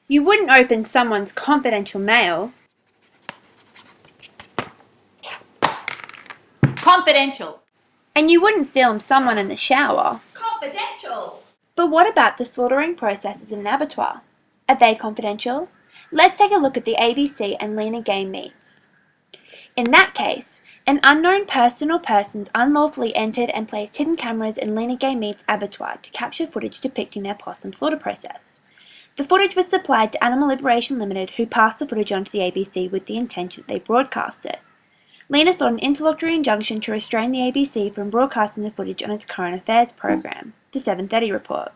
You wouldn't open someone's confidential mail. Confidential. And you wouldn't film someone in the shower. Confidential. But what about the slaughtering processes in an abattoir? Are they confidential? Let's take a look at the ABC and Lenah game meats. In that case, an unknown person or persons unlawfully entered and placed hidden cameras in Lenah Game Meat's abattoir to capture footage depicting their possum slaughter process. The footage was supplied to Animal Liberation Limited, who passed the footage on to the ABC with the intention that they broadcast it. Lenah sought an interlocutory injunction to restrain the ABC from broadcasting the footage on its current affairs program, the 7:30 report.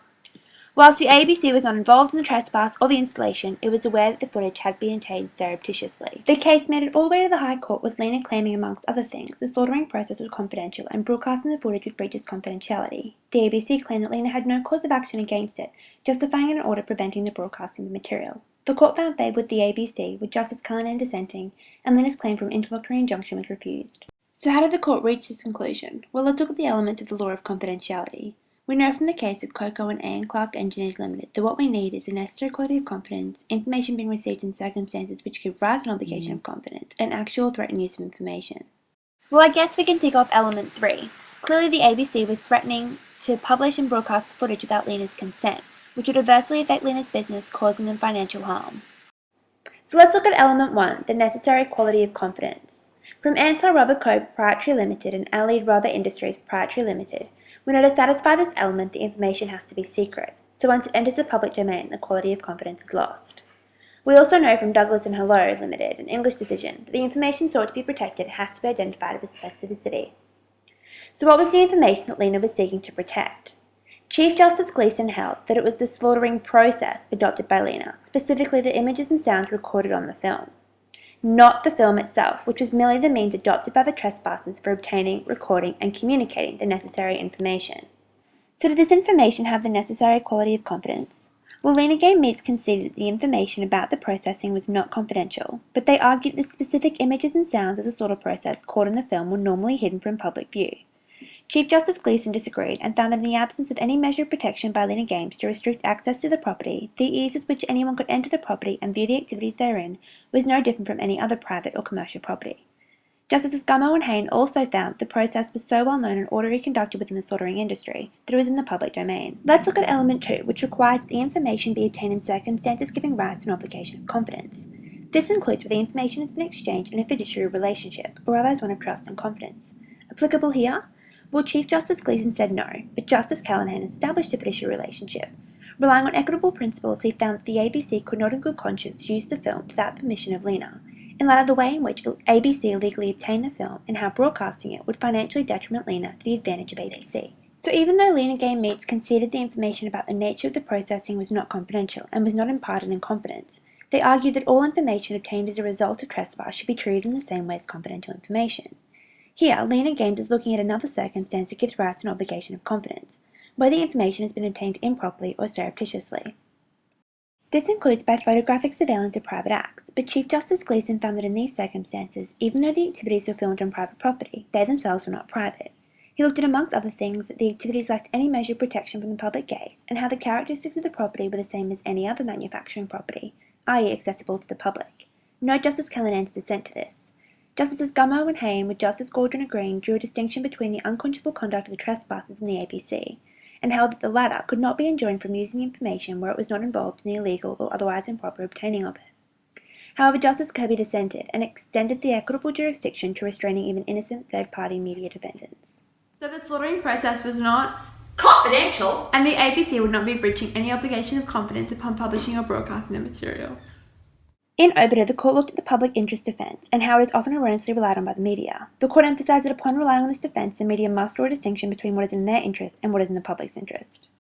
Whilst the ABC was not involved in the trespass or the installation, it was aware that the footage had been obtained surreptitiously. The case made it all the way to the High Court, with Lenah claiming, amongst other things, the slaughtering process was confidential and broadcasting the footage would breach its confidentiality. The ABC claimed that Lenah had no cause of action against it, justifying an order preventing the broadcasting of the material. The court found favour with the ABC, with Justice Callanan dissenting, and Lenah's claim for an interlocutory injunction was refused. So how did the court reach this conclusion? Well, let's look at the elements of the law of confidentiality. We know from the case of Coco and A. Clark Engineers Limited that what we need is the necessary quality of confidence, information being received in circumstances which give rise to an obligation of confidence, and actual threatened use of information. Well, I guess we can tick off element 3. Clearly the ABC was threatening to publish and broadcast the footage without Lenah's consent, which would adversely affect Lenah's business, causing them financial harm. So let's look at element 1, the necessary quality of confidence. From Ansar Rubber Co. Proprietary Limited and Allied Rubber Industries Proprietary Limited, we know to satisfy this element, the information has to be secret, so once it enters the public domain, the quality of confidence is lost. We also know from Douglas and Hello Limited, an English decision, that the information sought to be protected has to be identified with specificity. So what was the information that Lenah was seeking to protect? Chief Justice Gleeson held that it was the slaughtering process adopted by Lenah, specifically the images and sounds recorded on the film, not the film itself, which was merely the means adopted by the trespassers for obtaining, recording, and communicating the necessary information. So did this information have the necessary quality of confidence? Well, Lenah Game Meats conceded that the information about the processing was not confidential, but they argued that the specific images and sounds of the slaughter process caught in the film were normally hidden from public view. Chief Justice Gleeson disagreed and found that in the absence of any measure of protection by Lenah Games to restrict access to the property, the ease with which anyone could enter the property and view the activities therein was no different from any other private or commercial property. Justices Gummow and Hayne also found the process was so well known and orderly conducted within the slaughtering industry that it was in the public domain. Let's look at element 2, which requires that the information be obtained in circumstances giving rise to an obligation of confidence. This includes where the information has been exchanged in a fiduciary relationship, or otherwise one of trust and confidence. Applicable here? Well, Chief Justice Gleeson said no, but Justice Callanan established a fiduciary relationship. Relying on equitable principles, he found that the ABC could not in good conscience use the film without permission of Lenah, in light of the way in which ABC illegally obtained the film and how broadcasting it would financially detriment Lenah to the advantage of ABC. So even though Lenah Game Meats conceded the information about the nature of the processing was not confidential and was not imparted in confidence, they argued that all information obtained as a result of trespass should be treated in the same way as confidential information. Here, Lenah Games is looking at another circumstance that gives rise to an obligation of confidence, where the information has been obtained improperly or surreptitiously. This includes by photographic surveillance of private acts, but Chief Justice Gleeson found that in these circumstances, even though the activities were filmed on private property, they themselves were not private. He looked at, amongst other things, that the activities lacked any measure of protection from the public gaze, and how the characteristics of the property were the same as any other manufacturing property, i.e. accessible to the public. No Justice Callanan's dissent to this. Justices Gummow and Hayne, with Justice Gordon agreeing, drew a distinction between the unconscionable conduct of the trespassers and the ABC, and held that the latter could not be enjoined from using information where it was not involved in the illegal or otherwise improper obtaining of it. However, Justice Kirby dissented and extended the equitable jurisdiction to restraining even innocent third-party media defendants. So the slaughtering process was not Confidential. and the ABC would not be breaching any obligation of confidence upon publishing or broadcasting the material. In Obiter, the court looked at the public interest defence and how it is often erroneously relied on by the media. The court emphasised that upon relying on this defence, the media must draw a distinction between what is in their interest and what is in the public's interest.